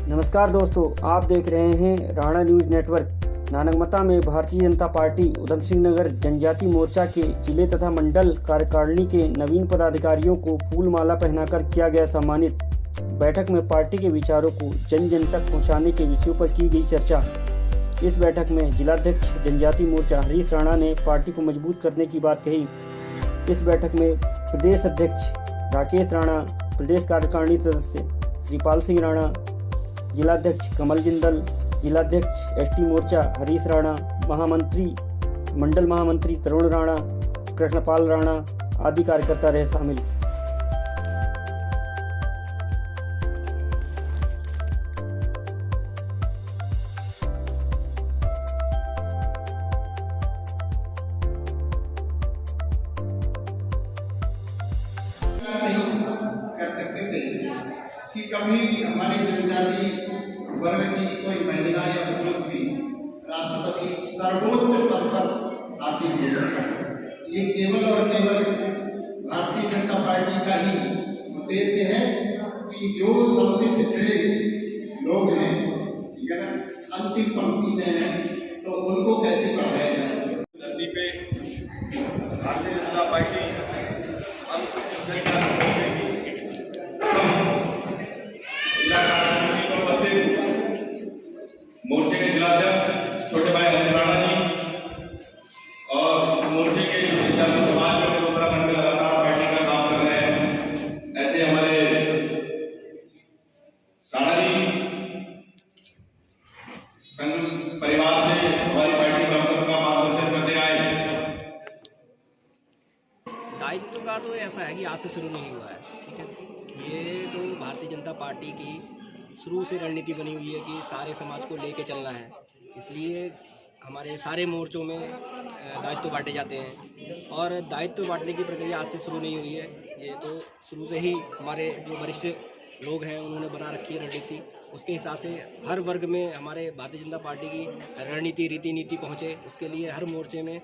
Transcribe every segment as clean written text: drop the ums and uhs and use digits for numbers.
नमस्कार दोस्तों, आप देख रहे हैं राणा न्यूज नेटवर्क। नानगमता में भारतीय जनता पार्टी उधम सिंह नगर जनजाति मोर्चा के जिले तथा मंडल कार्यकारिणी के नवीन पदाधिकारियों को फूल माला पहनाकर किया गया सम्मानित। बैठक में पार्टी के विचारों को जन जन तक पहुंचाने के विषयों पर की गई चर्चा। इस बैठक में जिलाध्यक्ष जनजाति मोर्चा हरीश राणा ने पार्टी को मजबूत करने की बात कही। इस बैठक में प्रदेश अध्यक्ष राकेश राणा, प्रदेश कार्यकारिणी सदस्य श्रीपाल सिंह राणा, जिलाध्यक्ष कमल जिंदल, जिलाध्यक्ष एसटी मोर्चा हरीश राणा, मंडल महामंत्री तरुण राणा, कृष्णपाल राणा आदि कार्यकर्ता रहे शामिल। कर सकते थे कि कभी हमारी जनजाति वर्ग की कोई महिला या पुरुष भी राष्ट्रपति सर्वोच्च पद पर हासिल हो सकता है। ये केवल और केवल भारतीय जनता पार्टी का ही उद्देश्य है कि जो सबसे पिछड़े लोग हैं, ठीक है ना, अंतिम पंक्ति में हैं, तो उनको कैसे बढ़ाया जा सके। धरती पे भारतीय जनता पार्टी अनुसूचित जाति मोर्चे के जिलाध्यक्ष छोटे भाई हरीश राणा जी और इस मोर्चे के जो जनजाति समाज में उत्तराखंड में लगातार बैठने का काम कर रहे हैं, ऐसे हमारे राणा जी संघ परिवार से हमारी पार्टी को हम सबका मार्गदर्शन करने आए। दायित्व का तो ऐसा है कि आज से शुरू नहीं हुआ है, ठीक है। ये तो भारतीय जनता पार्टी की शुरू से रणनीति बनी हुई है कि सारे समाज को लेके चलना है, इसलिए हमारे सारे मोर्चों में दायित्व बांटे जाते हैं। और दायित्व बांटने की प्रक्रिया आज से शुरू नहीं हुई है, ये तो शुरू से ही हमारे जो वरिष्ठ लोग हैं उन्होंने बना रखी है रणनीति। उसके हिसाब से हर वर्ग में हमारे भारतीय जनता पार्टी की रणनीति रीति नीति पहुँचे, उसके लिए हर मोर्चे में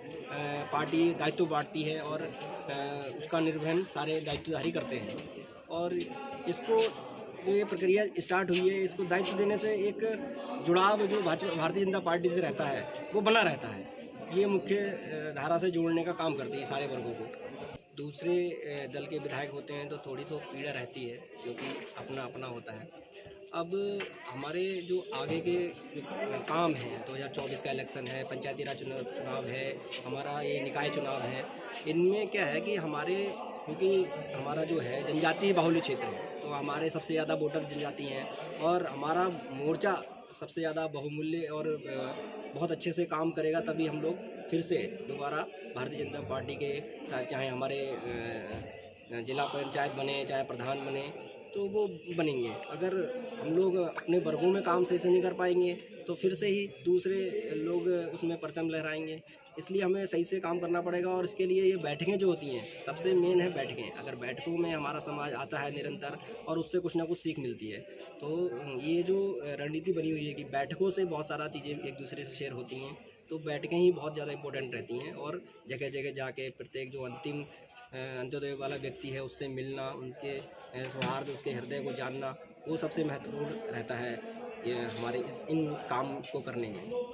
पार्टी दायित्व बांटती है और उसका निर्वहन सारे दायित्वधारी करते हैं। और इसको जो ये प्रक्रिया स्टार्ट हुई है, इसको दायित्व देने से एक जुड़ाव जो भारतीय जनता पार्टी से रहता है वो बना रहता है। ये मुख्य धारा से जोड़ने का काम करती है सारे वर्गों को। दूसरे दल के विधायक होते हैं तो थोड़ी सी पीड़ा रहती है, क्योंकि अपना अपना होता है। अब हमारे जो आगे के काम हैं, 2024 का इलेक्शन है, पंचायती राज चुनाव है, हमारा ये निकाय चुनाव है, इनमें क्या है कि हमारे क्योंकि हमारा जो है जनजातीय बाहुल्य क्षेत्र है, तो हमारे सबसे ज़्यादा वोटर जनजाति हैं और हमारा मोर्चा सबसे ज़्यादा बहुमूल्य और बहुत अच्छे से काम करेगा, तभी हम लोग फिर से दोबारा भारतीय जनता पार्टी के साथ, चाहे हमारे जिला पंचायत बने चाहे प्रधान बने, तो वो बनेंगे। अगर हम लोग अपने वर्गों में काम सही से नहीं कर पाएंगे तो फिर से ही दूसरे लोग उसमें परचम लहराएंगे। इसलिए हमें सही से काम करना पड़ेगा और इसके लिए ये बैठकें जो होती हैं, सबसे मेन है बैठकें। अगर बैठकों में हमारा समाज आता है निरंतर और उससे कुछ ना कुछ सीख मिलती है, तो ये जो रणनीति बनी हुई है कि बैठकों से बहुत सारा चीज़ें एक दूसरे से शेयर होती हैं, तो बैठकें ही बहुत ज़्यादा इंपॉर्टेंट रहती हैं। और जगह जगह जाके प्रत्येक जो अंतिम अंत्योदय वाला व्यक्ति है उससे मिलना, उनके सौहार्द, उसके हृदय को जानना, वो सबसे महत्वपूर्ण रहता है ये हमारे इन काम को करने में।